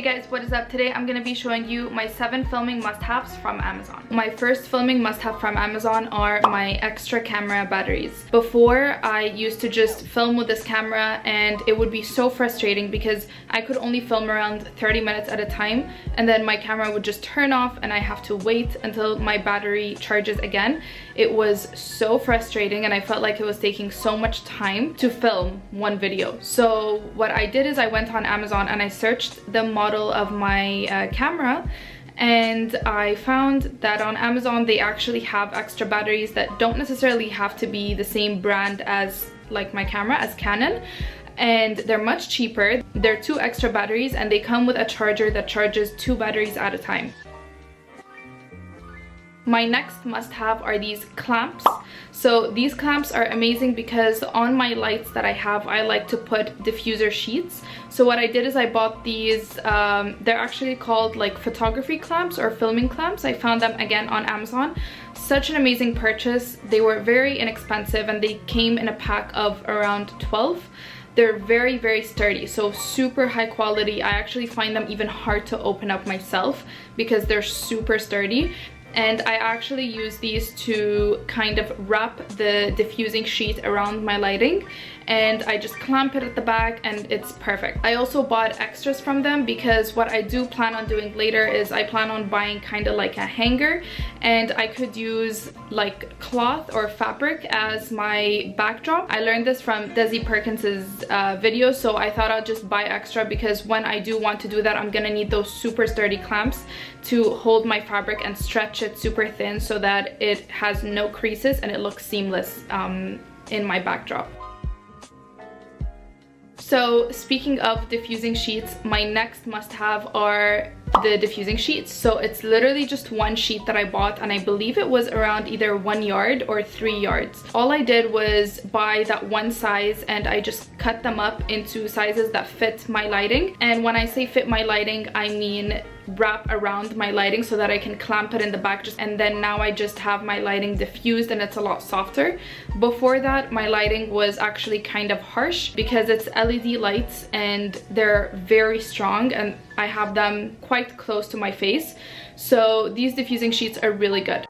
Hey guys, what is up? Today I'm gonna be showing you my 7 filming must-haves from Amazon. My first filming must-have from Amazon are my extra camera batteries. Before, I used to just film with this camera and it would be so frustrating because I could only film around 30 minutes at a time and then my camera would just turn off and I have to wait until my battery charges again. It was so frustrating and I felt like it was taking so much time to film one video. So what I did is I went on Amazon and I searched the model of my camera, and I found that on Amazon they actually have extra batteries that don't necessarily have to be the same brand as like my camera, as Canon, and they're much cheaper. They're 2 extra batteries and they come with a charger that charges 2 batteries at a time. My next must-have are these clamps. So these clamps are amazing because on my lights that I have, I like to put diffuser sheets. So what I did is I bought these, they're actually called like photography clamps or filming clamps. I found them again on Amazon. Such an amazing purchase. They were very inexpensive and they came in a pack of around 12. They're very, very sturdy, so super high quality. I actually find them even hard to open up myself because they're super sturdy. And I actually use these to kind of wrap the diffusing sheet around my lighting, and I just clamp it at the back and it's perfect. I also bought extras from them because what I do plan on doing later is I plan on buying kind of like a hanger, and I could use like cloth or fabric as my backdrop. I learned this from Desi Perkins's video, so I thought I'll just buy extra because when I do want to do that, I'm gonna need those super sturdy clamps to hold my fabric and stretch it super thin so that it has no creases and it looks seamless in my backdrop. So speaking of diffusing sheets, my next must-have are the diffusing sheets. So it's literally just 1 sheet that I bought, and I believe it was around either 1 yard or 3 yards. All I did was buy that one size and I just cut them up into sizes that fit my lighting. And when I say fit my lighting, I mean wrap around my lighting so that I can clamp it in the back, and then now I just have my lighting diffused and it's a lot softer. Before that, my lighting was actually kind of harsh because it's LED lights and they're very strong and I have them quite close to my face. So these diffusing sheets are really good.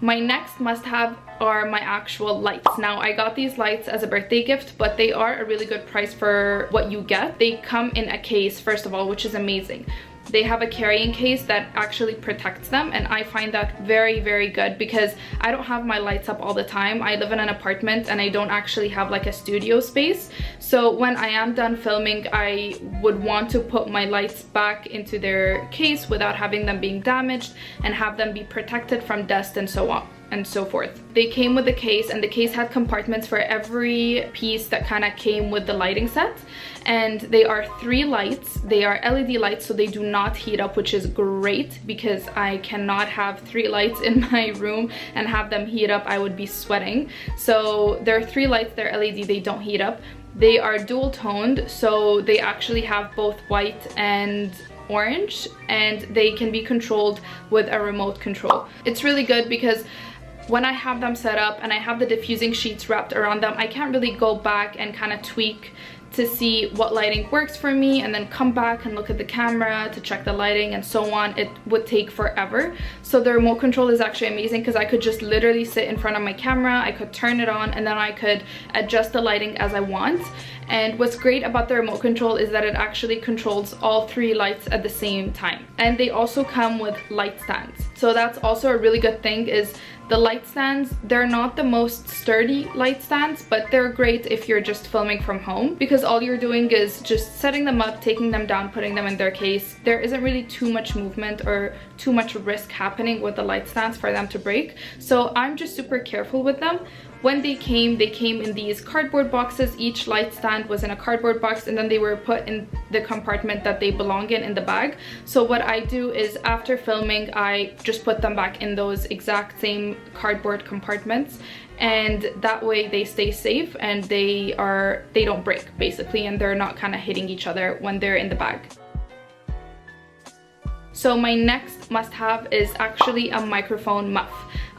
My next must-have are my actual lights. Now, I got these lights as a birthday gift, but they are a really good price for what you get. They come in a case, first of all, which is amazing. They have a carrying case that actually protects them, and I find that very, very good because I don't have my lights up all the time. I live in an apartment and I don't actually have like a studio space. So when I am done filming, I would want to put my lights back into their case without having them being damaged and have them be protected from dust and so on and so forth. They came with the case, and the case had compartments for every piece that kind of came with the lighting set. And they are 3 lights. They are LED lights, so they do not heat up, which is great because I cannot have 3 lights in my room and have them heat up. I would be sweating. So there are 3 lights, they're LED, they don't heat up. They are dual toned, so they actually have both white and orange, and they can be controlled with a remote control. It's really good because when I have them set up and I have the diffusing sheets wrapped around them, I can't really go back and kind of tweak to see what lighting works for me and then come back and look at the camera to check the lighting and so on. It would take forever. So the remote control is actually amazing because I could just literally sit in front of my camera, I could turn it on, and then I could adjust the lighting as I want. And what's great about the remote control is that it actually controls all 3 lights at the same time. And they also come with light stands. So that's also a really good thing, is the light stands, they're not the most sturdy light stands, but they're great if you're just filming from home because all you're doing is just setting them up, taking them down, putting them in their case. There isn't really too much movement or too much risk happening with the light stands for them to break. So I'm just super careful with them. When they came in these cardboard boxes. Each light stand was in a cardboard box, and then they were put in the compartment that they belong in the bag. So what I do is after filming, I just put them back in those exact same cardboard compartments, and that way they stay safe and they don't break basically, and they're not kind of hitting each other when they're in the bag. So my next must-have is actually a microphone muff.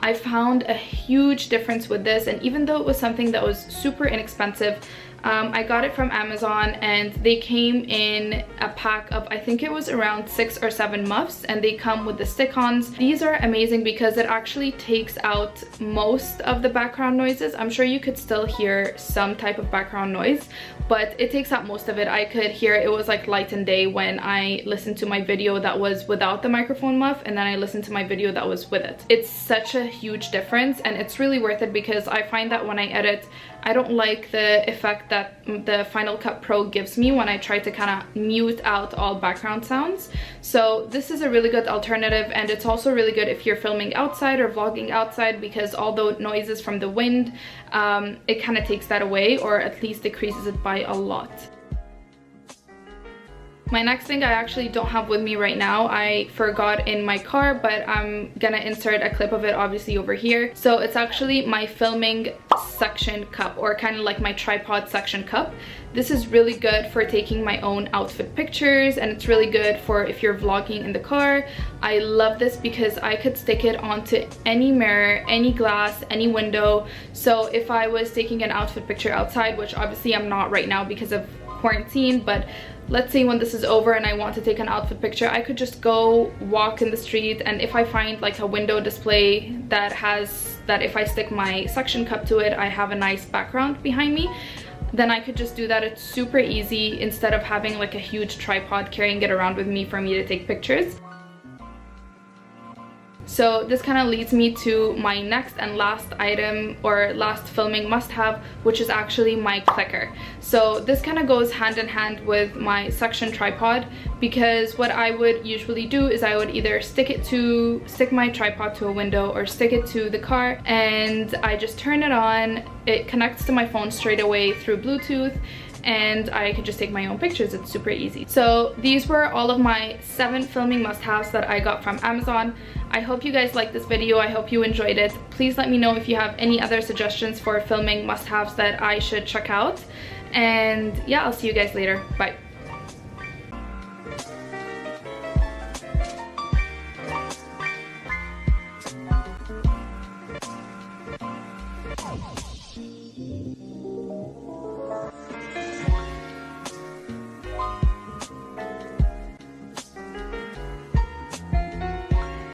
I found a huge difference with this, and even though it was something that was super inexpensive, I got it from Amazon, and they came in a pack of, I think it was around 6 or 7 muffs, and they come with the stick-ons. These are amazing because it actually takes out most of the background noises. I'm sure you could still hear some type of background noise, but it takes out most of it. I could hear it was like light and day when I listened to my video that was without the microphone muff, and then I listened to my video that was with it. It's such a huge difference, and it's really worth it because I find that when I edit, I don't like the effect that the Final Cut Pro gives me when I try to kind of mute out all background sounds. So this is a really good alternative, and it's also really good if you're filming outside or vlogging outside, because although noises from the wind, it kind of takes that away, or at least decreases it by a lot. My next thing I actually don't have with me right now. I forgot in my car, but I'm gonna insert a clip of it obviously over here. So it's actually my filming suction cup, or kind of like my tripod suction cup. This is really good for taking my own outfit pictures, and it's really good for if you're vlogging in the car. I love this because I could stick it onto any mirror, any glass, any window. So if I was taking an outfit picture outside, which obviously I'm not right now because of quarantine, but let's say when this is over and I want to take an outfit picture, I could just go walk in the street, and if I find like a window display that has that, if I stick my suction cup to it, I have a nice background behind me, then I could just do that. It's super easy instead of having like a huge tripod carrying it around with me for me to take pictures. So this kind of leads me to my next and last item, or last filming must-have, which is actually my clicker. So this kind of goes hand in hand with my suction tripod, because what I would usually do is I would either stick my tripod to a window or stick it to the car, and I just turn it on. It connects to my phone straight away through Bluetooth, and I could just take my own pictures. It's super easy. So these were all of my 7 filming must-haves that I got from Amazon. I hope you guys liked this video. I hope you enjoyed it. Please let me know if you have any other suggestions for filming must-haves that I should check out. And yeah, I'll see you guys later. Bye.